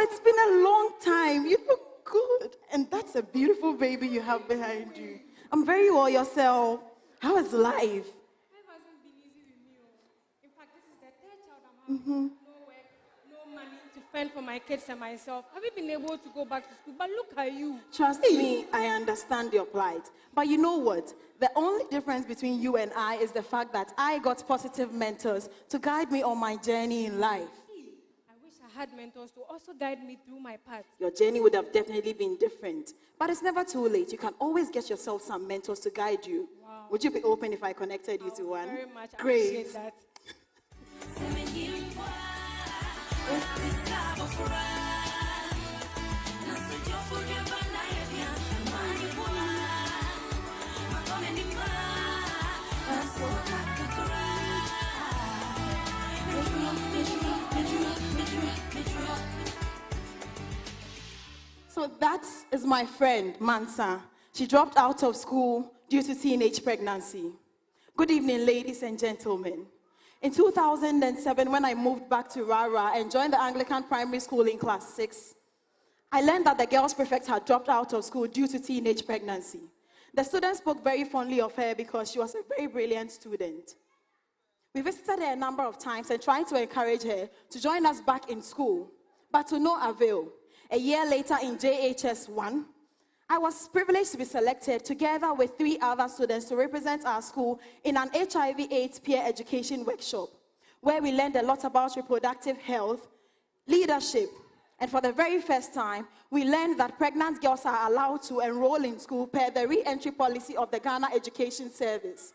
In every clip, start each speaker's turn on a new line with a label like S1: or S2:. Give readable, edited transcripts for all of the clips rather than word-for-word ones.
S1: it's been a long time. You look good. And that's a beautiful baby you have behind you. I'm very well yourself. How is life?
S2: Life hasn't been easy with me. In fact, this is the third child I'm having. No work, no money to fend for my kids and myself. Have you been able to go back to school? But look at you.
S1: Trust me, I understand your plight. But you know what? The only difference between you and I is the fact that I got positive mentors to guide me on my journey in life.
S2: I wish I had mentors to also guide me through my path.
S1: Your journey would have definitely been different. But it's never too late. You can always get yourself some mentors to guide you.
S2: Wow.
S1: Would you be open if I connected you to one?
S2: Very much
S1: Great.
S2: appreciate that.
S1: So that is my friend, Mansa. She dropped out of school due to teenage pregnancy. Good evening, ladies and gentlemen. In 2007, when I moved back to Rara and joined the Anglican primary school in class 6, I learned that the girls prefect had dropped out of school due to teenage pregnancy. The students spoke very fondly of her because she was a very brilliant student. We visited her a number of times and tried to encourage her to join us back in school, but to no avail. A year later in JHS 1, I was privileged to be selected together with 3 other students to represent our school in an HIV/AIDS peer education workshop, where we learned a lot about reproductive health, leadership, and for the very first time, we learned that pregnant girls are allowed to enroll in school per the re-entry policy of the Ghana Education Service.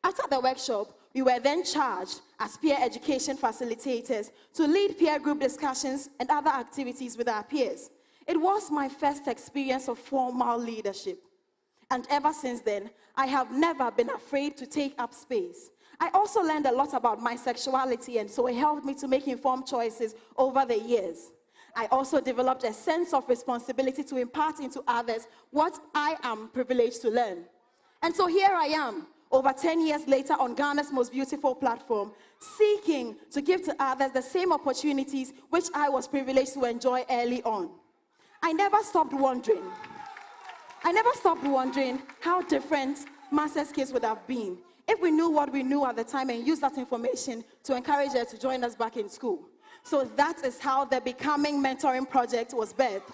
S1: After the workshop, we were then charged as peer education facilitators to lead peer group discussions and other activities with our peers. It was my first experience of formal leadership. And ever since then, I have never been afraid to take up space. I also learned a lot about my sexuality, and so it helped me to make informed choices over the years. I also developed a sense of responsibility to impart into others what I am privileged to learn. And so here I am, over 10 years later on Ghana's most beautiful platform, seeking to give to others the same opportunities which I was privileged to enjoy early on. I never stopped wondering how different Master's case would have been if we knew what we knew at the time and used that information to encourage her to join us back in school. So that is how the Becoming Mentoring Project was birthed.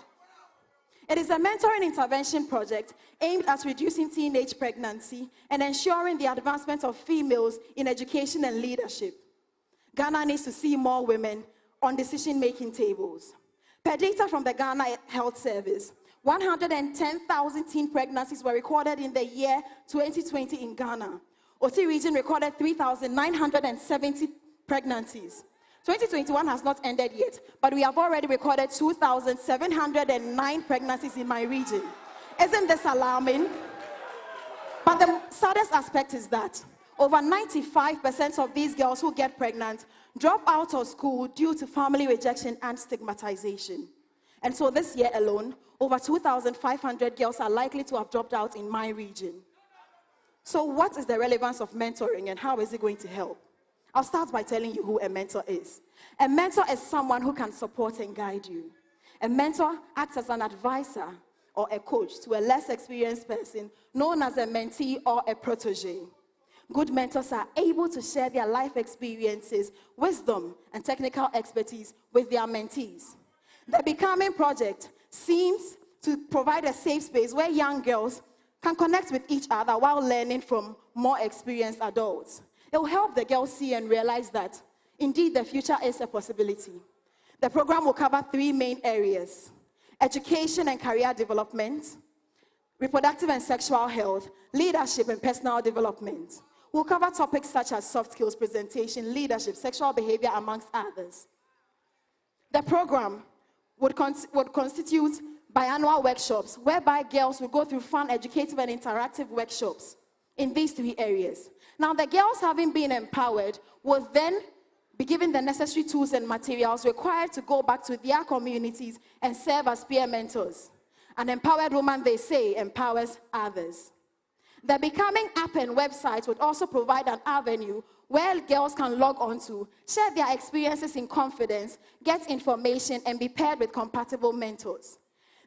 S1: It is a mentoring intervention project aimed at reducing teenage pregnancy and ensuring the advancement of females in education and leadership. Ghana needs to see more women on decision-making tables. Per data from the Ghana Health Service, 110,000 teen pregnancies were recorded in the year 2020 in Ghana. Oti region recorded 3,970 pregnancies. 2021 has not ended yet, but we have already recorded 2,709 pregnancies in my region. Isn't this alarming? But the saddest aspect is that over 95% of these girls who get pregnant drop out of school due to family rejection and stigmatization. And so this year alone, over 2,500 girls are likely to have dropped out in my region. So what is the relevance of mentoring and how is it going to help? I'll start by telling you who a mentor is. A mentor is someone who can support and guide you. A mentor acts as an advisor or a coach to a less experienced person known as a mentee or a protege. Good mentors are able to share their life experiences, wisdom, and technical expertise with their mentees. The Becoming Project seems to provide a safe space where young girls can connect with each other while learning from more experienced adults. It will help the girls see and realize that, indeed, the future is a possibility. The program will cover 3 main areas: education and career development, reproductive and sexual health, leadership and personal development. We'll cover topics such as soft skills, presentation, leadership, sexual behavior, amongst others. The program would constitute biannual workshops, whereby girls will go through fun, educative, and interactive workshops in these 3 areas. Now, the girls, having been empowered, will then be given the necessary tools and materials required to go back to their communities and serve as peer mentors. An empowered woman, they say, empowers others. The Becoming app and website would also provide an avenue where girls can log on to, share their experiences in confidence, get information, and be paired with compatible mentors.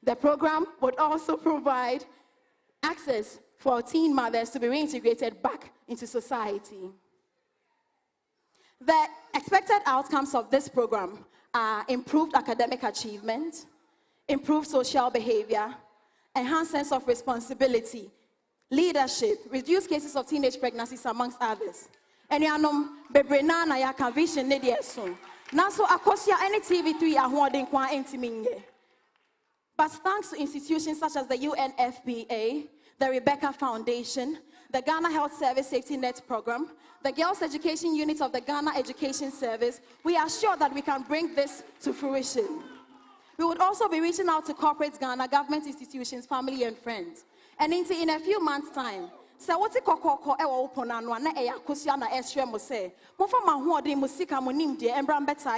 S1: The program would also provide access for teen mothers to be reintegrated back into society. The expected outcomes of this program are improved academic achievement, improved social behavior, enhanced sense of responsibility, leadership, reduced cases of teenage pregnancies, amongst others. And bebrena na yaka vision ne de so. Na so Akosua any TV3 ahoden kwa entiminye. But thanks to institutions such as the UNFPA, the Rebecca Foundation, the Ghana Health Service Safety Net Program, the Girls Education Unit of the Ghana Education Service, we are sure that we can bring this to fruition. We would also be reaching out to corporate Ghana, government institutions, family and friends. And in a few months' time, so what's it called?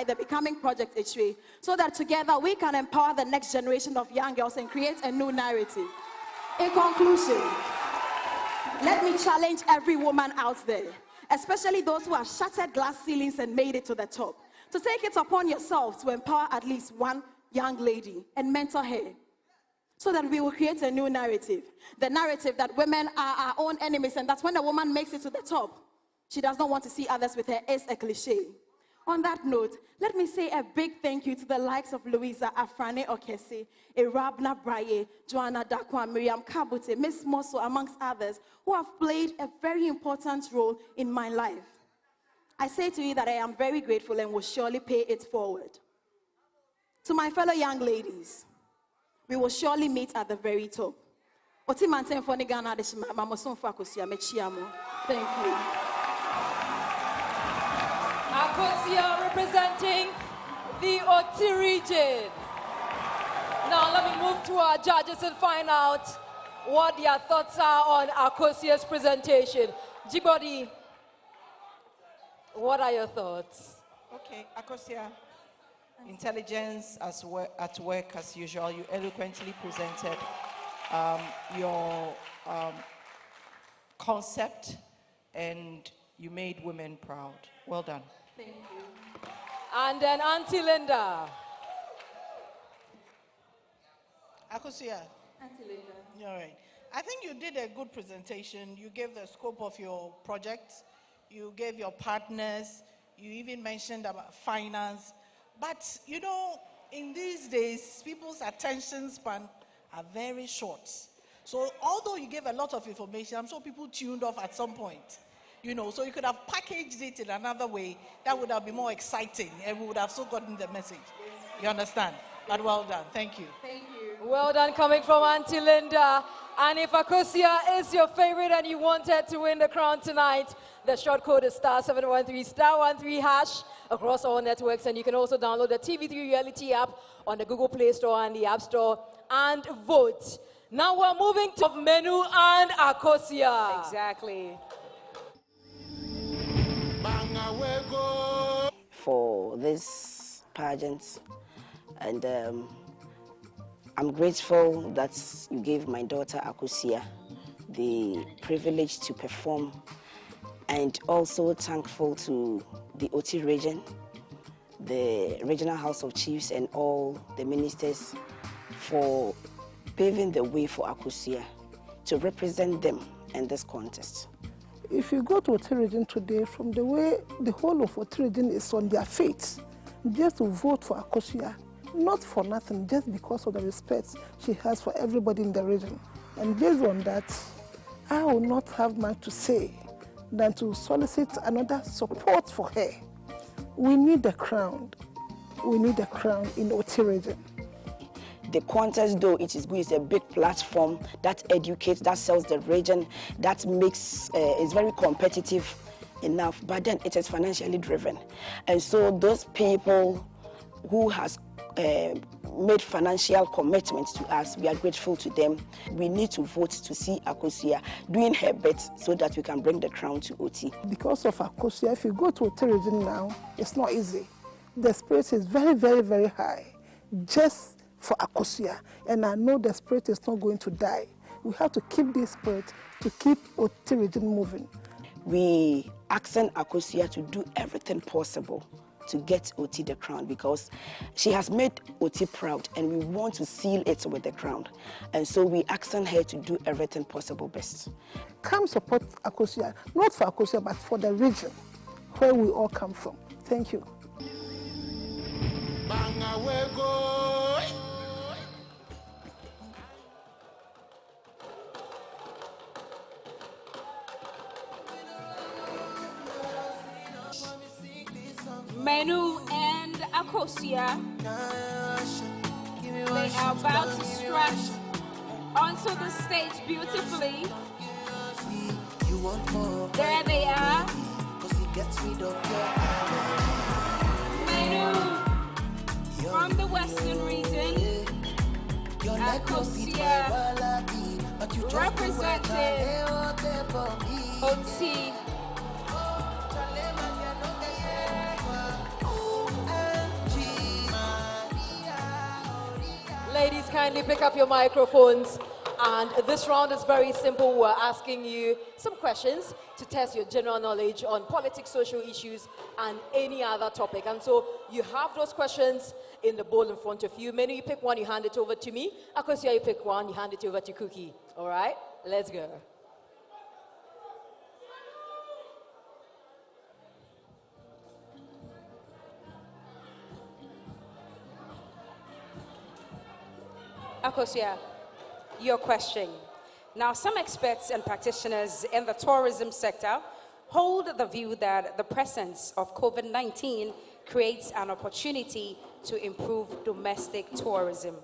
S1: The Becoming Project HA, so that together we can empower the next generation of young girls and create a new narrative. In conclusion, let me challenge every woman out there, especially those who have shattered glass ceilings and made it to the top, to take it upon yourself to empower at least one young lady and mentor her, so that we will create a new narrative. The narrative that women are our own enemies, and that's when a woman makes it to the top, she does not want to see others with her, is a cliche. On that note, let me say a big thank you to the likes of Louisa Afrane Okese, Irabna Braye, Joanna Dakwa, Miriam Kabute, Miss Mosso, amongst others, who have played a very important role in my life. I say to you that I am very grateful and will surely pay it forward. To my fellow young ladies, we will surely meet at the very top. Thank you.
S3: Akosua representing the Oti region. Now let me move to our judges and find out what their thoughts are on Akosua's presentation. Jibodi, what are your thoughts?
S4: Okay, Akosua, intelligence at work as usual. You eloquently presented your concept and you made women proud. Well done.
S3: Thank you. And then Auntie Linda.
S5: Akosua.
S3: Auntie Linda.
S5: All right. I think you did a good presentation. You gave the scope of your project. You gave your partners. You even mentioned about finance. But, you know, in these days, people's attention span are very short. So although you gave a lot of information, I'm sure people tuned off at some point. You know, so you could have packaged it in another way that would have been more exciting and we would have so gotten the message. You understand? But well done. Thank you.
S3: Thank you. Well done coming from Auntie Linda. And if Akosua is your favorite and you wanted to win the crown tonight, the short code is *713 *13# across all networks. And you can also download the TV3 Reality app on the Google Play Store and the App Store and vote. Now we're moving to Menu and Akosua.
S6: Exactly. For this pageant, and I'm grateful that you gave my daughter Akosua the privilege to perform, and also thankful to the Oti region, the Regional House of Chiefs, and all the ministers for paving the way for Akosua to represent them in this contest.
S7: If you go to Oti region today, from the way the whole of Oti region is on their feet, just to vote for Akosua, not for nothing, just because of the respect she has for everybody in the region. And based on that, I will not have much to say than to solicit another support for her. We need the crown. We need the crown in Oti region.
S6: The contest, though it is good, it's a big platform that educates, that sells the region, that makes, is very competitive enough, but then it is financially driven. And so those people who has made financial commitments to us, we are grateful to them. We need to vote to see Akosua doing her best so that we can bring the crown to Oti.
S7: Because of Akosua, if you go to Oti region now, it's not easy. The spirit is very, very, very high. Just for Akosua, and I know the spirit is not going to die. We have to keep this spirit to keep Oti region moving.
S6: we asking Akosua to do everything possible to get Oti the crown, because she has made Oti proud and we want to seal it with the crown. And so we asking her to do everything possible best.
S7: Come support Akosua, not for Akosua, but for the region where we all come from. Thank you.
S8: Menu and Akosua, they are about to stretch onto the stage beautifully. There they are. Menu from the Western region, Akosua representing OT.
S3: Ladies, kindly pick up your microphones. And this round is very simple. We're asking you some questions to test your general knowledge on politics, social issues, and any other topic. And so you have those questions in the bowl in front of you. Menu, you pick one, you hand it over to me. Akosua, you pick one, you hand it over to Cookie. All right? Let's go.
S8: Akosua, your question. Now, some experts and practitioners in the tourism sector hold the view that the presence of COVID-19 creates an opportunity to improve domestic tourism.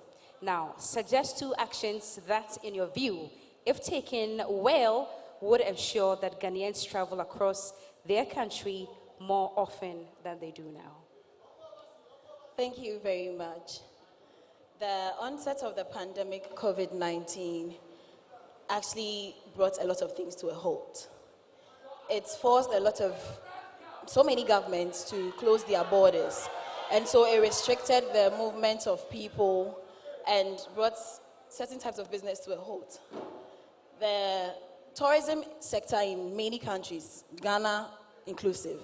S8: Now, suggest 2 actions that, in your view, if taken well, would ensure that Ghanaians travel across their country more often than they do now.
S9: Thank you very much. The onset of the pandemic, COVID-19, actually brought a lot of things to a halt. It's forced so many governments to close their borders. And so it restricted the movement of people and brought certain types of business to a halt. The tourism sector in many countries, Ghana inclusive,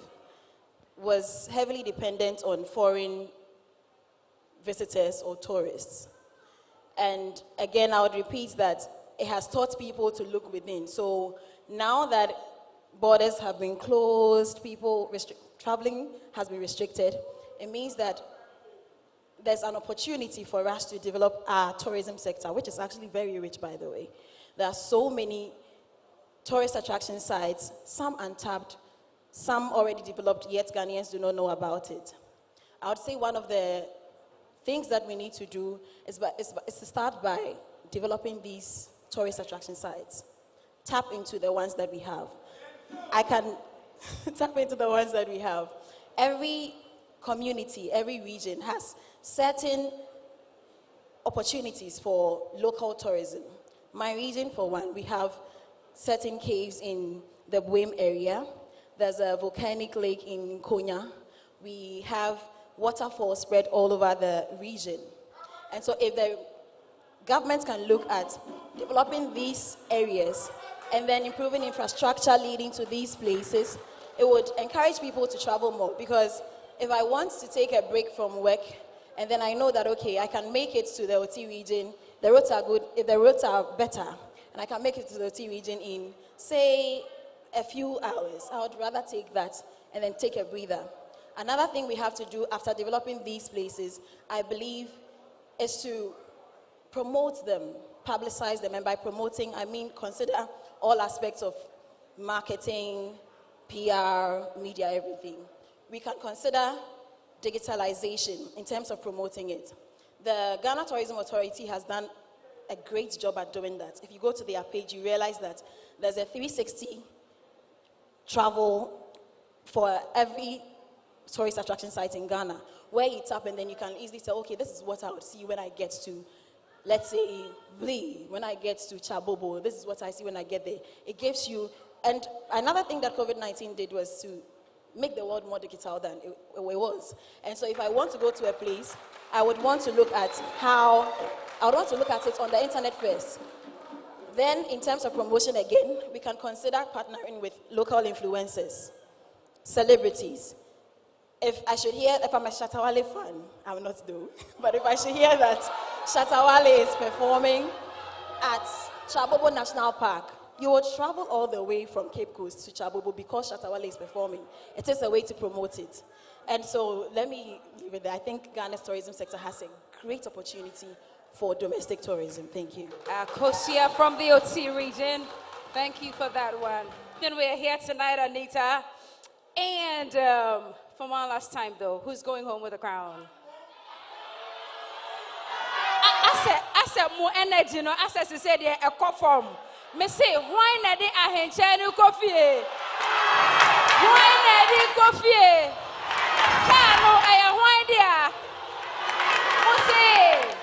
S9: was heavily dependent on foreign visitors or tourists. And again, I would repeat that it has taught people to look within. So now that borders have been closed, traveling has been restricted, it means that there's an opportunity for us to develop our tourism sector, which is actually very rich, by the way. There are so many tourist attraction sites, some untapped, some already developed, yet Ghanaians do not know about it. I would say one of the things that we need to do is to start by developing these tourist attraction sites. Tap into the ones that we have. I can tap into the ones that we have. Every community, every region has certain opportunities for local tourism. My region, for one, we have certain caves in the Buem area. There's a volcanic lake in Konya. We have waterfalls spread all over the region. And so if the government can look at developing these areas and then improving infrastructure leading to these places, it would encourage people to travel more. Because if I want to take a break from work and then I know that, okay, I can make it to the OT region, the roads are good, if the roads are better, and I can make it to the OT region in, say, a few hours, I would rather take that and then take a breather. Another thing we have to do after developing these places, I believe, is to promote them, publicize them. And by promoting, I mean consider all aspects of marketing, PR, media, everything. We can consider digitalization in terms of promoting it. The Ghana Tourism Authority has done a great job at doing that. If you go to their page, you realize that there's a 360 travel for every tourist attraction site in Ghana, where you tap and then you can easily say, okay, this is what I would see when I get to, let's say, Blee, when I get to Chabobo, this is what I see when I get there. It gives you, and another thing that COVID-19 did was to make the world more digital than it was. And so if I want to go to a place, I would want to look at it on the internet first. Then, in terms of promotion again, we can consider partnering with local influencers, celebrities. If I should hear, if I'm a Shatawale fan, I'm not though, but if I should hear that Shatawale is performing at Chabobo National Park, you will travel all the way from Cape Coast to Chabobo because Shatawale is performing. It is a way to promote it. And so let me leave it there. I think Ghana's tourism sector has a great opportunity for domestic tourism. Thank you.
S8: Akosua from the OT region. Thank you for that one. Then we're here tonight, Anita. And for one last time, though, who's going home with a crown? I said more energy, you know. I said, a coffee. Me say, why not the ahenchenu coffee? Why not the coffee? Kano, why there? Mose,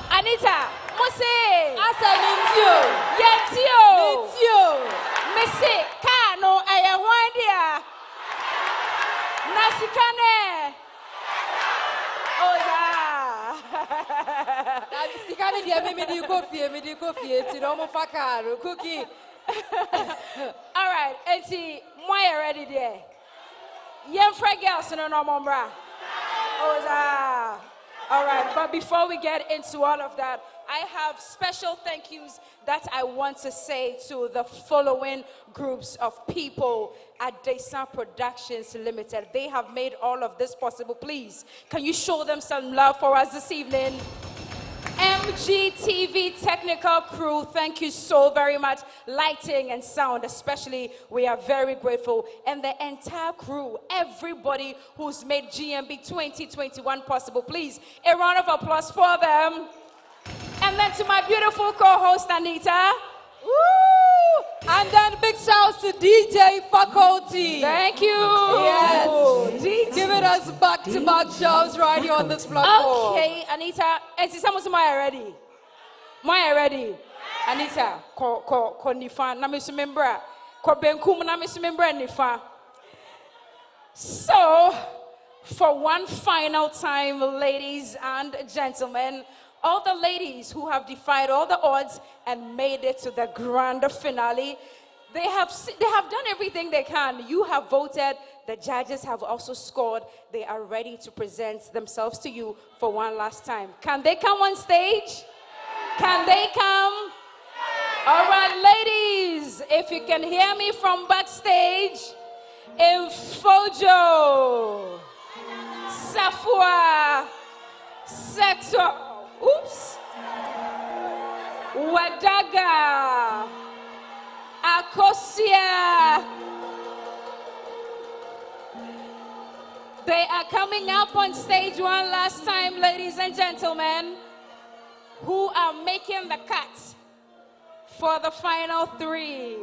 S8: Anita, Mose. I said, Yentio. Me say, Kano, why there? Nasikane. Oza.
S3: Nasikane dia me di coffee, ti no mo fakaro cookie.
S8: All right, Auntie, why already there? Young friend girls no mombra. Oza. All right, but before we get into all of that, I have special thank yous that I want to say to the following groups of people at Desan Productions Limited. They have made all of this possible. Please, can you show them some love for us this evening? MGTV technical crew, thank you so very much. Lighting and sound especially, we are very grateful. And the entire crew, everybody who's made GMB2021 possible, please, a round of applause for them. And then to my beautiful co-host, Anita.
S3: Woo! And then big shouts to DJ Faculty.
S8: Thank you.
S3: Yes. Giving us back-to-back shows right here on this platform.
S8: Okay, Anita. And see, someone's ready. Maya ready. Anita, ko nifa na misumembra. Ko benkum na misumembra nifa. So, for one final time, ladies and gentlemen, all the ladies who have defied all the odds and made it to the grand finale, they have done everything they can. You have voted. The judges have also scored. They are ready to present themselves to you for one last time. Can they come on stage? Can they come? All right, ladies, if you can hear me from backstage, in Fojo, Safua, Sector, Wadaga, Akosua. They are coming up on stage one last time, ladies and gentlemen, who are making the cut for the final three.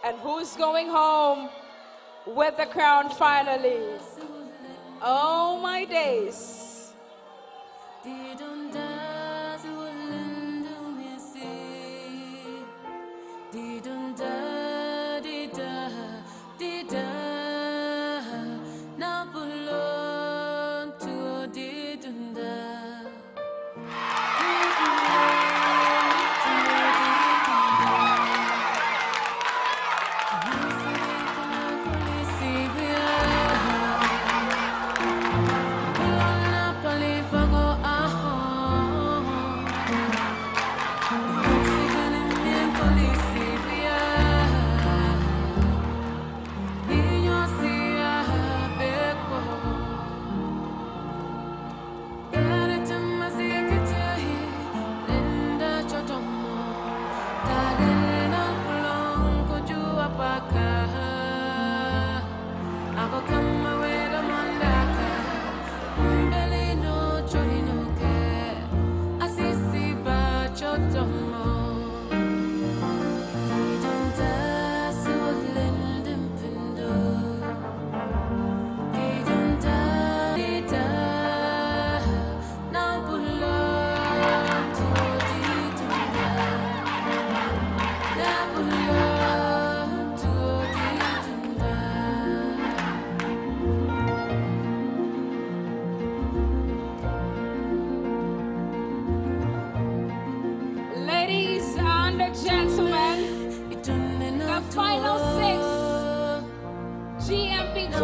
S8: And who's going home with the crown finally? Oh my days.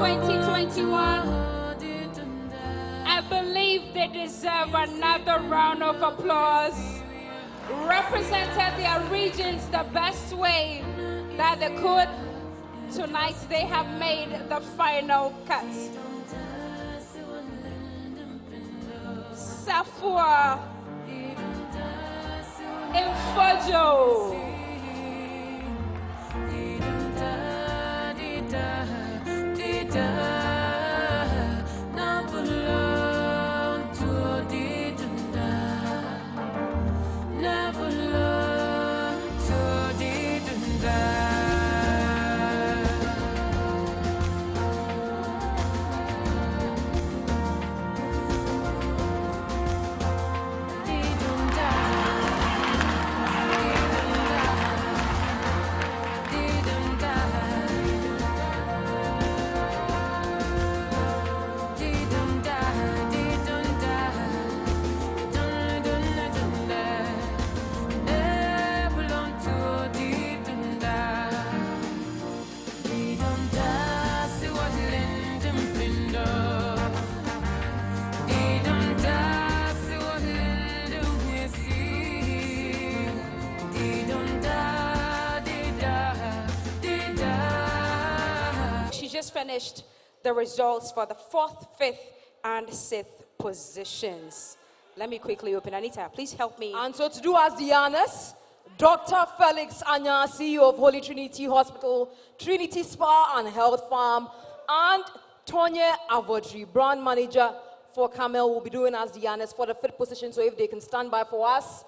S8: 2021. I believe they deserve another round of applause. Represented their regions the best way that they could. Tonight they have made the final cut. Safua Infojo. Finished the results for the 4th, 5th, and 6th positions. Let me quickly open. Anita, please help me.
S3: And so to do as the honors, Dr. Felix Anya, CEO of Holy Trinity Hospital, Trinity Spa and Health Farm, and Tonya Avodri, brand manager for Camel, will be doing as the honors for the 5th position. So if they can stand by for us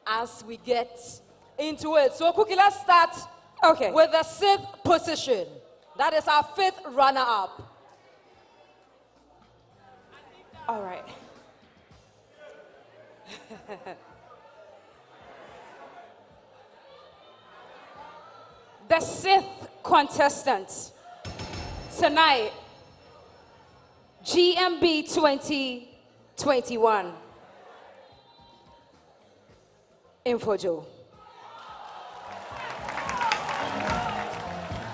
S3: as we get into it. So Cookie, let's start with the 6th position. That is our 5th runner-up.
S8: All right. The 6th contestant tonight, GMB2021, Infojo.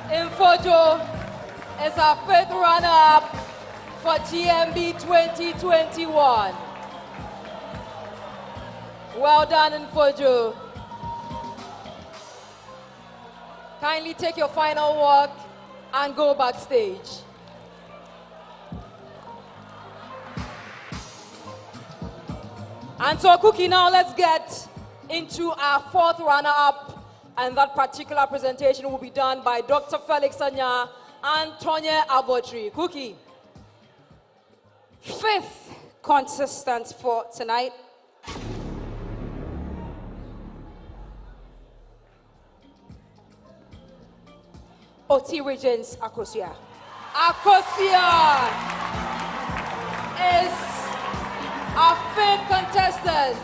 S3: Infojo is our 5th runner-up for GMB 2021. Well done, Infojo. Kindly take your final walk and go backstage. And so, Cookie, now let's get into our 4th runner-up. And that particular presentation will be done by Dr. Felix Anya and Tonya Avodri. Cookie.
S8: 5th contestant for tonight. OT Regents Akosua.
S3: Akosua is our 5th contestant,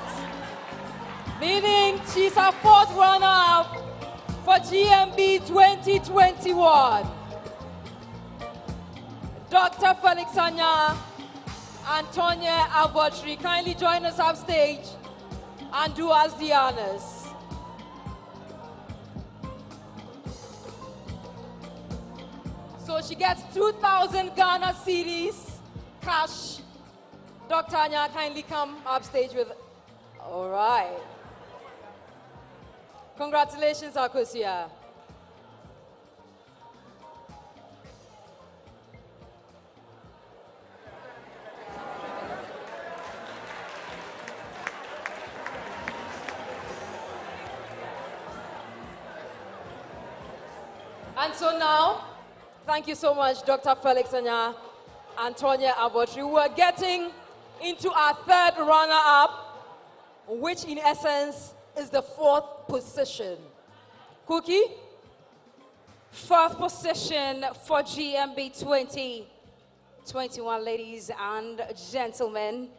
S3: meaning she's our 4th runner-up for GMB 2021. Dr. Felix Anya and Tonya Avodri, kindly join us upstage and do us the honors. So she gets 2,000 Ghana cedis cash. Dr. Anya, kindly come upstage with. All right. Congratulations, Akosua. And so now, thank you so much, Dr. Felix Anya and Tonya Avodri. We're getting into our 3rd runner-up, which in essence is the 4th position. Cookie?
S8: 4th position for GMB 2021, ladies and gentlemen.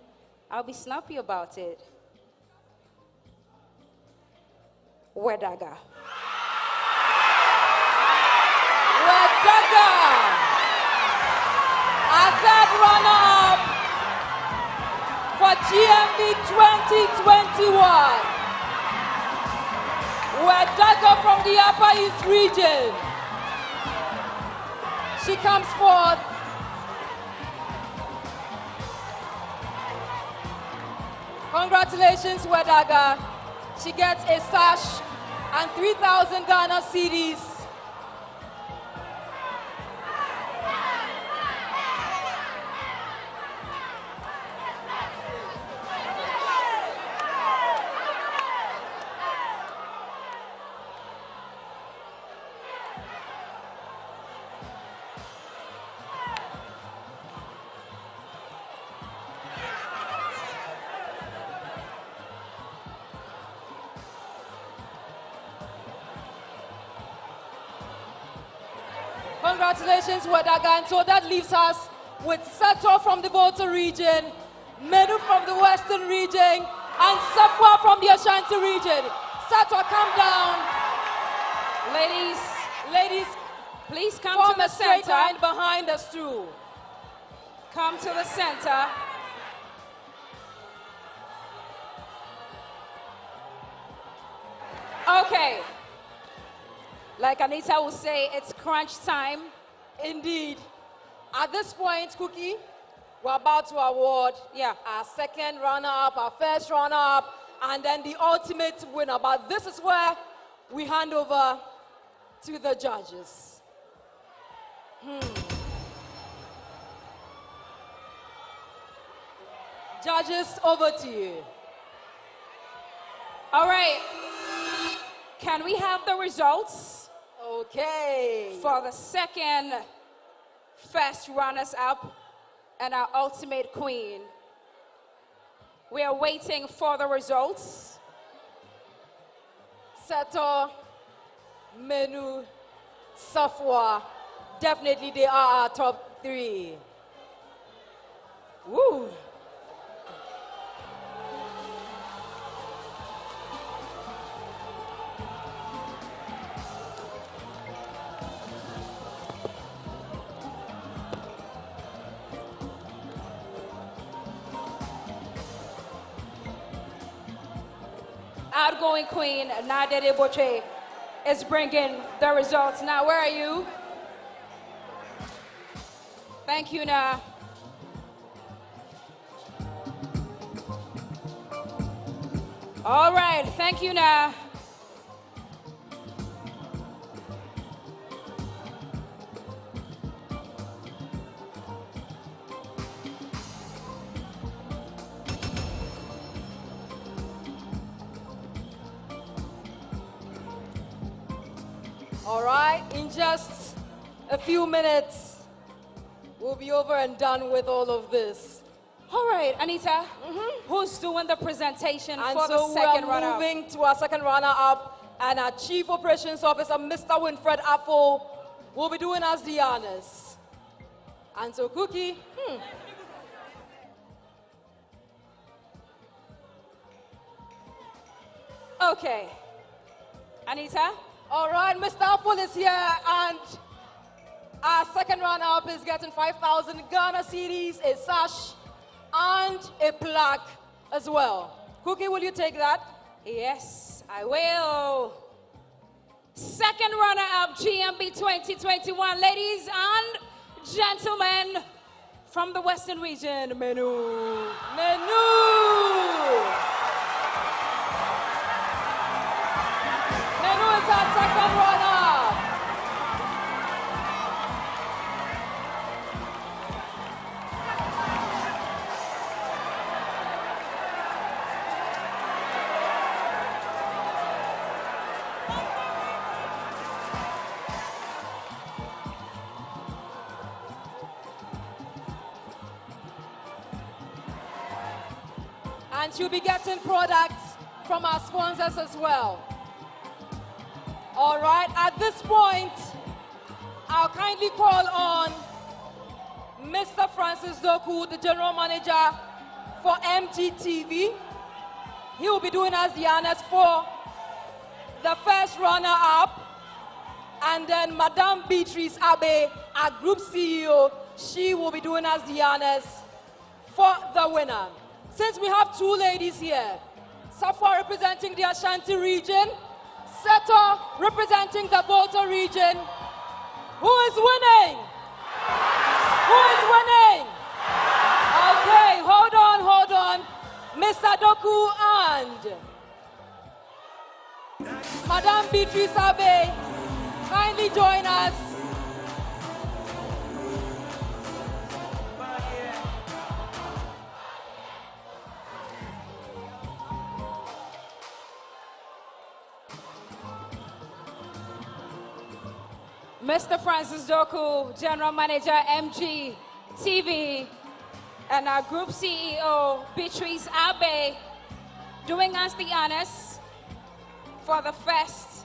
S8: I'll be snappy about it. Wedaga.
S3: Wedaga! Our 3rd runner-up for GMB 2021. Wedaga from the Upper East region. She comes forth Congratulations, Wedaga. She gets a sash and 3,000 Ghana cedis. Congratulations, Wedaga. And so that leaves us with Seto from the Volta region, Medu from the Western region, and Safwa from the Ashanti region. Seto, come down.
S8: Ladies, please come to the
S3: straight
S8: center.
S3: line behind us too.
S8: Come to the center. Okay. Like Anita will say, it's crunch time.
S3: Indeed. At this point, Cookie, we're about to award our second runner-up, our first runner-up, and then the ultimate winner. But this is where we hand over to the judges. Judges, over to you.
S8: All right. Can we have the results?
S3: Okay.
S8: For the second first runners-up and our ultimate queen. We are waiting for the results.
S3: Seto, Menu, Safwa, definitely they are our top three. Woo!
S8: Outgoing queen, Nadede Boche, is bringing the results. Now, where are you? Thank you, Na. All right, thank you, Na.
S3: All right, in just a few minutes, we'll be over and done with all of this.
S8: All right, Anita, who's doing the presentation
S3: And
S8: for
S3: so
S8: the second
S3: we're
S8: runner-up?
S3: moving to our second runner-up, and our Chief Operations Officer, Mr. Winfred Affo, will be doing us the honors. And so, Cookie,
S8: Okay. Anita?
S3: All right, Mr. Affo is here, and our second runner-up is getting 5,000 Ghana cedis, a sash, and a plaque as well. Cookie, will you take that?
S8: Yes, I will. Second runner-up, GMB 2021. Ladies and gentlemen, from the Western region, Menu.
S3: Menu is our second runner-up. And she'll be getting products from our sponsors as well. All right, at this point, I'll kindly call on Mr. Francis Doku, the General Manager for MGTV. He will be doing us the honors for the first runner-up. And then Madame Beatrice Abe, our Group CEO, she will be doing us the honors for the winner. Since we have two ladies here, Safwa representing the Ashanti region, Seto representing the Volta region. Who is winning? Who is winning? Okay, hold on. Mr. Doku and Madame Beatrice Abe, kindly join us.
S8: Mr. Francis Doku, General Manager, MG TV, and our Group CEO, Beatrice Abe, doing us the honors for the first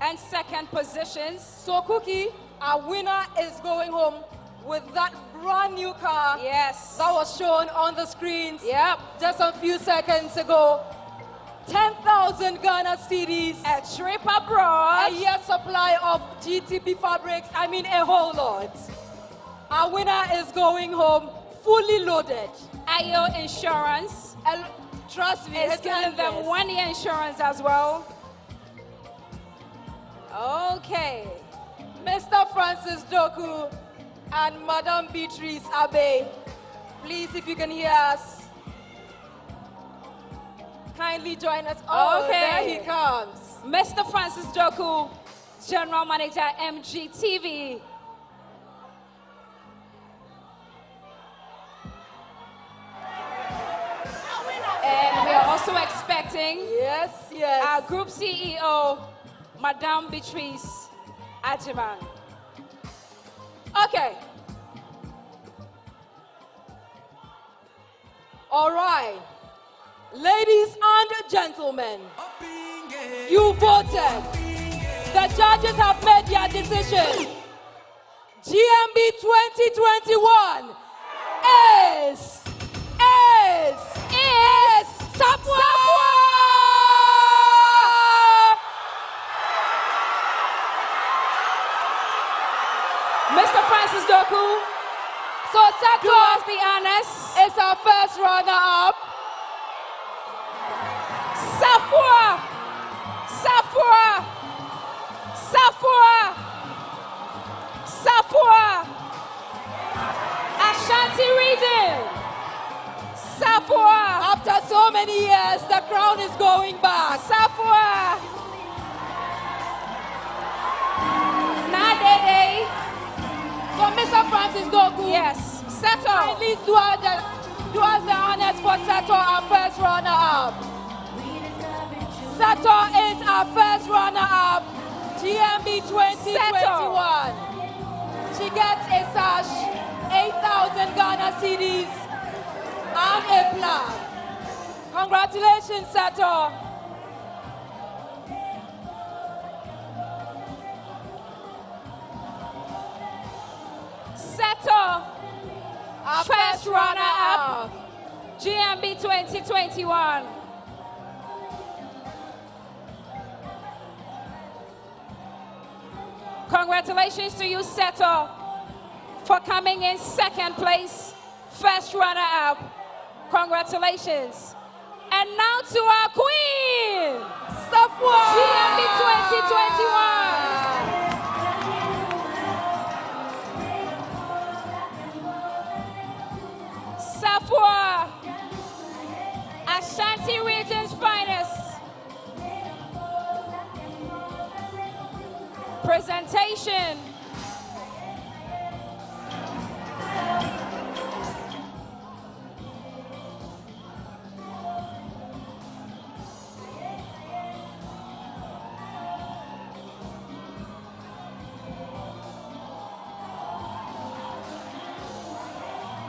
S8: and second positions.
S3: So, Cookie, our winner is going home with that brand new car.
S8: Yes.
S3: That was shown on the screens.
S8: Yep.
S3: Just a few seconds ago. 10,000 Ghana cedis.
S8: A trip abroad.
S3: A year supply of GTP fabrics. I mean, a whole lot. Our winner is going home fully loaded.
S8: Ayo Insurance.
S3: Trust me,
S8: it's giving them 1 year insurance as well. Okay.
S3: Mr. Francis Doku and Madame Beatrice Abe, please, if you can hear us, kindly join us. Oh,
S8: okay.
S3: There he comes.
S8: Mr. Francis Doku, General Manager, MG TV. And we are also expecting our Group CEO, Madame Beatrice Ajiman. Okay.
S3: All right. Ladies and gentlemen, you voted. The judges have made their decision. GMB 2021 is Sapwa!
S8: Mr. Francis Doku,
S3: so
S8: do us the honors.
S3: It's our first runner-up.
S8: Sapwa! Sapwa! Sapwa! Sapwa! Ashanti region! Sapwa!
S3: After so many years, the crown is going back.
S8: Sapwa! Nadede!
S3: So, Mr. Francis Doku,
S8: yes, Seto.
S3: Kindly do us the honors for Seto, our first runner-up. Seto is our first runner-up, GMB 2021. She gets a sash, 8,000 Ghana cedis, and a plaque. Congratulations, Seto.
S8: Seto, our first runner-up, GMB 2021. Congratulations to you, Seto, for coming in second place, first runner-up. Congratulations. And now to our queen,
S3: Sapwa!
S8: GMB 2021. Sapwa, Ashanti region's finest. Presentation.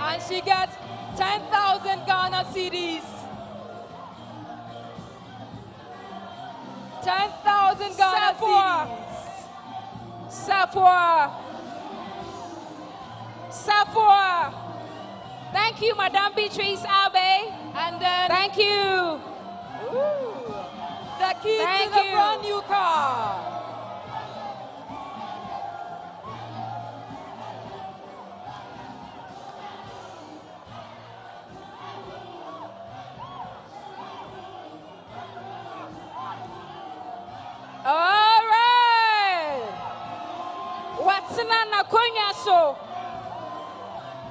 S3: And she gets 10,000 Ghana cedis. 10,000 Ghana cedis.
S8: Sapwa. Sapwa. Thank you, Madame Beatrice Abe.
S3: And then
S8: thank you.
S3: The key to the brand new car.
S8: All right. Watsana Konyaso.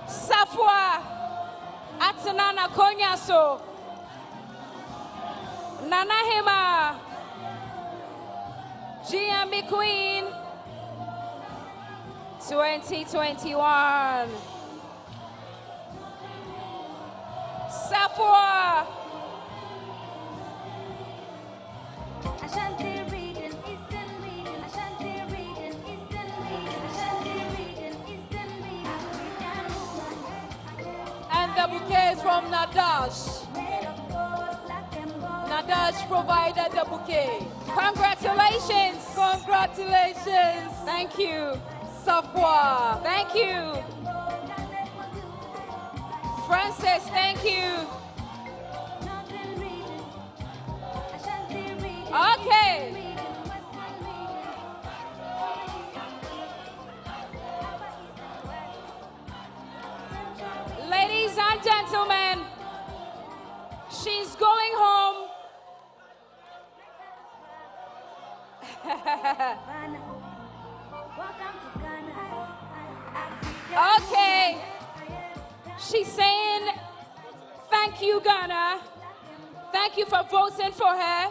S8: Sapwa. Atsana Konyaso. Nana Hema, GMB Queen 2021. Safwa.
S3: And the bouquet is from Nadash. Nadash provided the bouquet.
S8: Congratulations.
S3: Congratulations.
S8: Thank you.
S3: Safwa.
S8: Thank you. Francis, thank you. Okay. Ladies and gentlemen, she's going home. Okay. She's saying, thank you, Ghana. Thank you for voting for her.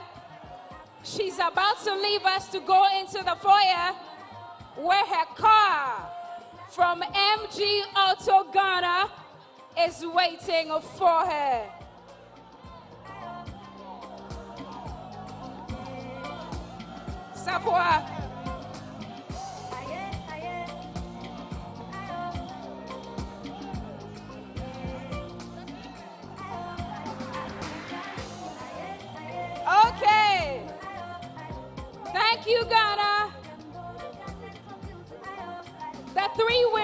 S8: She's about to leave us to go into the foyer where her car from MG Auto Ghana is waiting for her. Safwa. Okay. Thank you, Ghana. The three winners